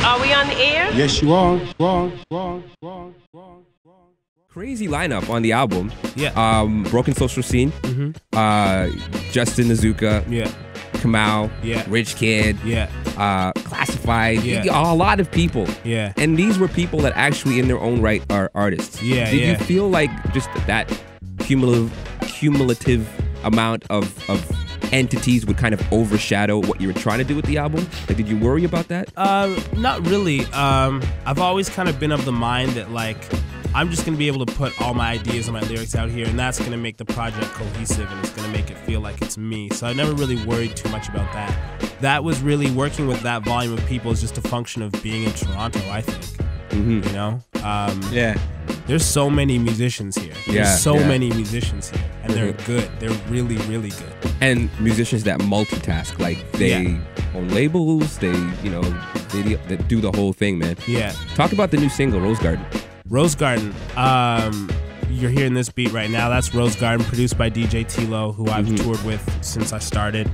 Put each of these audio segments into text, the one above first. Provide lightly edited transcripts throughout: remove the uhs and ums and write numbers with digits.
Are we on the air? Yes, you are. Crazy lineup on the album. Yeah. Broken Social Scene. Justin Azuka. Yeah. Kamau. Yeah. Rich Kid. Yeah. Classified. Yeah. A lot of people. Yeah. And these were people that actually in their own right are artists. Yeah. Did yeah. you feel like just that cumulative amount of entities would kind of overshadow what you were trying to do with the album? Like, did you worry about that? Not really. I've always kind of been of the mind that, like, I'm just going to be able to put all my ideas and my lyrics out here, and that's going to make the project cohesive, and it's going to make it feel like it's me. So I never really worried too much about that. That was really, working with that volume of people is just a function of being in Toronto, I think. You know? Yeah. There's so many musicians here. There's so many musicians here, and they're good. They're really, really good. And musicians that multitask, like they own labels, they do the whole thing, man. Yeah. Talk about the new single, Rose Garden. Rose Garden. You're hearing this beat right now. That's Rose Garden, produced by DJ Tilo, who I've toured with since I started.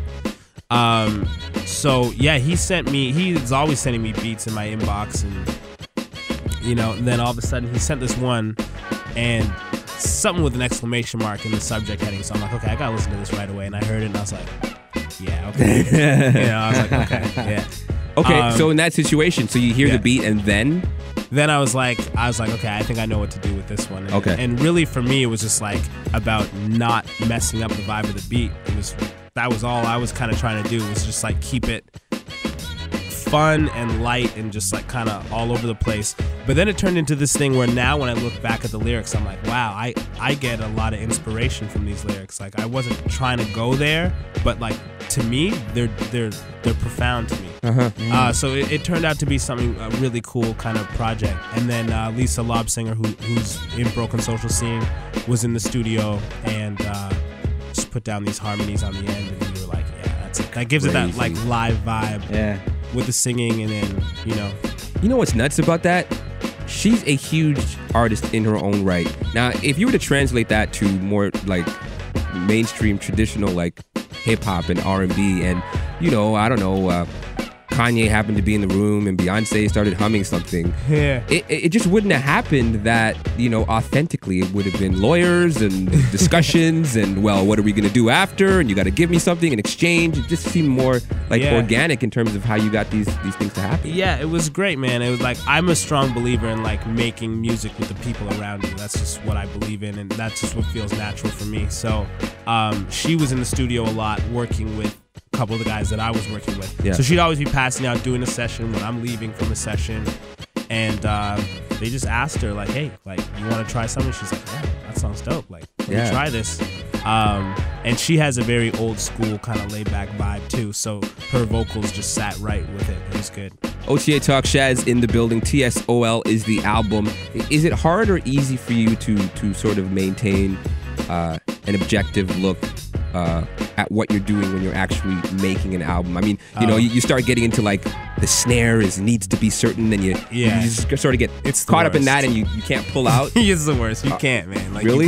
So yeah, he's always sending me beats in my inbox, and and then all of a sudden he sent this one and something with an exclamation mark in the subject heading. So I'm like, okay, I gotta listen to this right away. And I heard it and I was like, yeah, okay. I was like, okay, yeah. Okay, so in that situation, so you hear the beat and then I was like, okay, I think I know what to do with this one. And, and really for me, it was just like about not messing up the vibe of the beat. That was all I was kind of trying to do, was just like keep it fun and light and just like kind of all over the place. But then it turned into this thing where now when I look back at the lyrics, I'm like, wow, I get a lot of inspiration from these lyrics. Like, I wasn't trying to go there, but like to me, they're profound to me. So it turned out to be something, a really cool kind of project. And then Lisa Lobsinger, who's in Broken Social Scene, was in the studio and just put down these harmonies on the end, and we were like, yeah, that's it. That gives it that like live vibe. Yeah. With the singing, and then You know what's nuts about that? She's a huge artist in her own right. Now, if you were to translate that to more like mainstream, traditional, like hip hop and R&B, and I don't know, Kanye happened to be in the room and Beyonce started humming something. Yeah. It just wouldn't have happened that, authentically. It would have been lawyers and discussions and, well, what are we going to do after? And you got to give me something in exchange. It just seemed more like organic in terms of how you got these things to happen. Yeah, it was great, man. It was like, I'm a strong believer in like making music with the people around you. That's just what I believe in, and that's just what feels natural for me. So she was in the studio a lot working with a couple of the guys that I was working with. Yeah. So she'd always be passing out, doing a session when I'm leaving from a session, and they just asked her like, hey, like, you want to try something? She's like, yeah, that sounds dope. Like, let me try this. And she has a very old school kind of laid back vibe too, so her vocals just sat right with it. It was good. OTA Talk, Shad's in the building. TSOL is the album. Is it hard or easy for you to sort of maintain an objective look at what you're doing when you're actually making an album? I mean, you start getting into like the snare needs to be certain, and you just sort of get caught up in that, and you can't pull out. It's the worst. You can't, man. Like, really?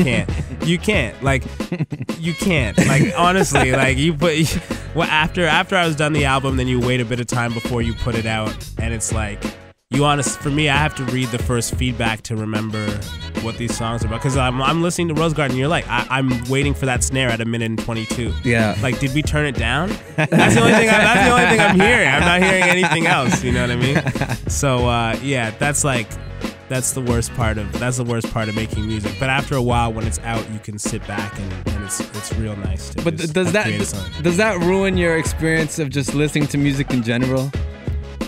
You can't. Like, you can't. Like, honestly, like after I was done the album, then you wait a bit of time before you put it out, and it's like, for me, I have to read the first feedback to remember what these songs are about, because I'm listening to Rose Garden, and you're like, I'm waiting for that snare at 1:22. Yeah. Like, did we turn it down? That's the only thing I'm hearing. I'm not hearing anything else. You know what I mean? So that's the worst part of making music. But after a while, when it's out, you can sit back and it's real nice to. But does that ruin your experience of just listening to music in general?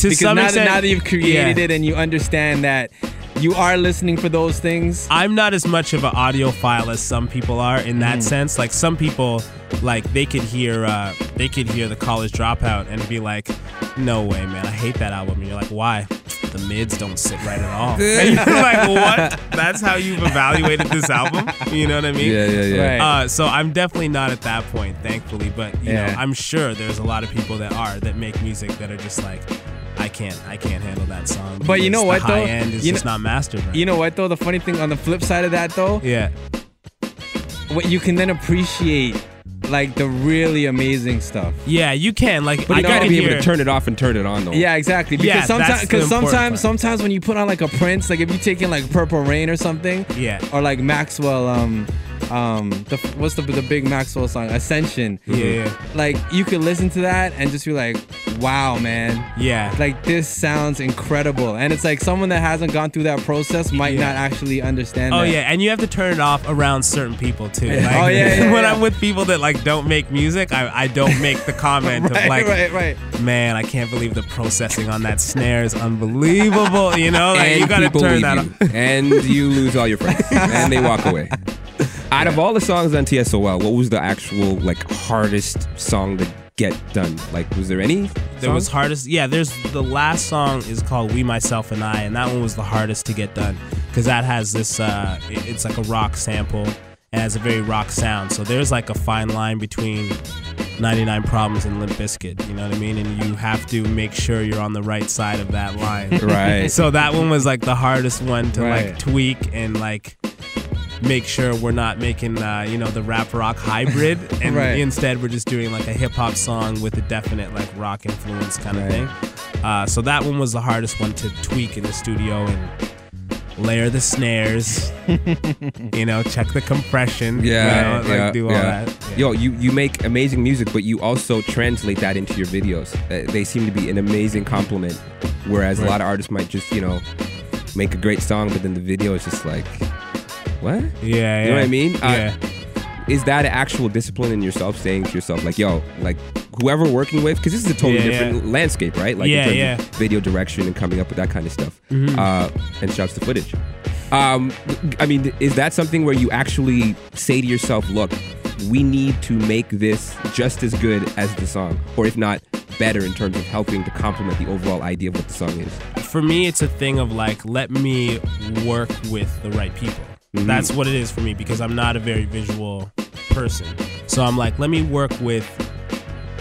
Because now that you've created it and you understand that you are listening for those things. I'm not as much of an audiophile as some people are in that sense. Like, some people, like, they could hear the College Dropout and be like, no way, man, I hate that album. And you're like, why? The mids don't sit right at all. And you're like, what? That's how you've evaluated this album? You know what I mean? Yeah. Right. So I'm definitely not at that point, thankfully. But you know, I'm sure there's a lot of people that make music that are just like, I can't handle that song. But you know what, the though? high end is just not mastered. Right? You know what, though? The funny thing on the flip side of that, though, yeah, what you can then appreciate, like the really amazing stuff. Yeah, you can. Like, but you gotta be able to turn it off and turn it on, though. Yeah, exactly. Because sometimes when you put on like a Prince, like if you take in like Purple Rain or something, or like Maxwell, what's the big Maxwell song, Ascension. Yeah. Like you could listen to that and just be like, wow, man. Yeah. Like this sounds incredible. And it's like someone that hasn't gone through that process might not actually understand that. Oh yeah, and you have to turn it off around certain people too. Like, when I'm with people that like don't make music, I don't make the comment of like, man, I can't believe the processing on that snare is unbelievable. You know, like you gotta turn that off. And you lose all your friends, and they walk away. Out of all the songs on TSOL, what was the actual like hardest song to get done? Like, was there any? There was hardest. Yeah, there's the last song is called We, Myself, and I, and that one was the hardest to get done because that has this. It's like a rock sample. It has a very rock sound. So there's like a fine line between 99 Problems and Limp Bizkit. You know what I mean? And you have to make sure you're on the right side of that line. Right. So that one was like the hardest one to like tweak and like make sure we're not making the rap rock hybrid and instead we're just doing like a hip hop song with a definite like rock influence kind of thing. So that one was the hardest one to tweak in the studio and layer the snares, check the compression, do all that. Yeah. Yo, you make amazing music, but you also translate that into your videos. They seem to be an amazing compliment, whereas a lot of artists might just make a great song, but then the video is just like, what? Yeah, you know what I mean? Yeah. Is that an actual discipline in yourself, saying to yourself, like, yo, like, whoever we're working with, because this is a totally different landscape, right? Like, in terms of video direction and coming up with that kind of stuff. And shouts to footage. I mean, is that something where you actually say to yourself, look, we need to make this just as good as the song, or if not, better in terms of helping to complement the overall idea of what the song is? For me, it's a thing of like, let me work with the right people. That's what it is for me, because I'm not a very visual person. So I'm like, let me work with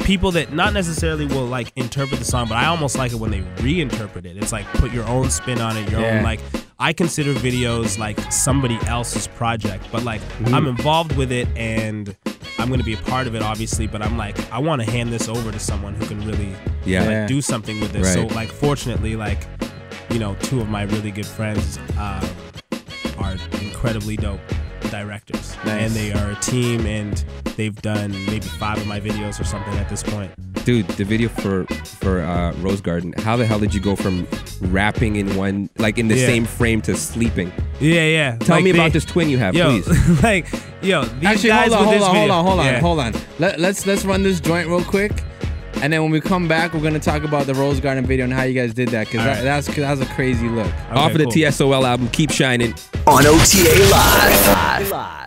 people that not necessarily will like interpret the song, but I almost like it when they reinterpret it. It's like put your own spin on it, your own, like, I consider videos like somebody else's project, but like I'm involved with it and I'm going to be a part of it, obviously, but I'm like, I want to hand this over to someone who can really like, do something with this. So like, fortunately, like, two of my really good friends are incredibly dope directors, and they are a team, and they've done maybe 5 of my videos or something at this point. Dude, the video for Rose Garden, how the hell did you go from rapping in one, like in the same frame, to sleeping? Yeah. Tell me about this twin you have, please. Like, these guys hold on. Let's run this joint real quick. And then when we come back, we're going to talk about the Rose Garden video and how you guys did that, because that's a crazy look. Off of the TSOL album, Keep Shining. On OTA Live.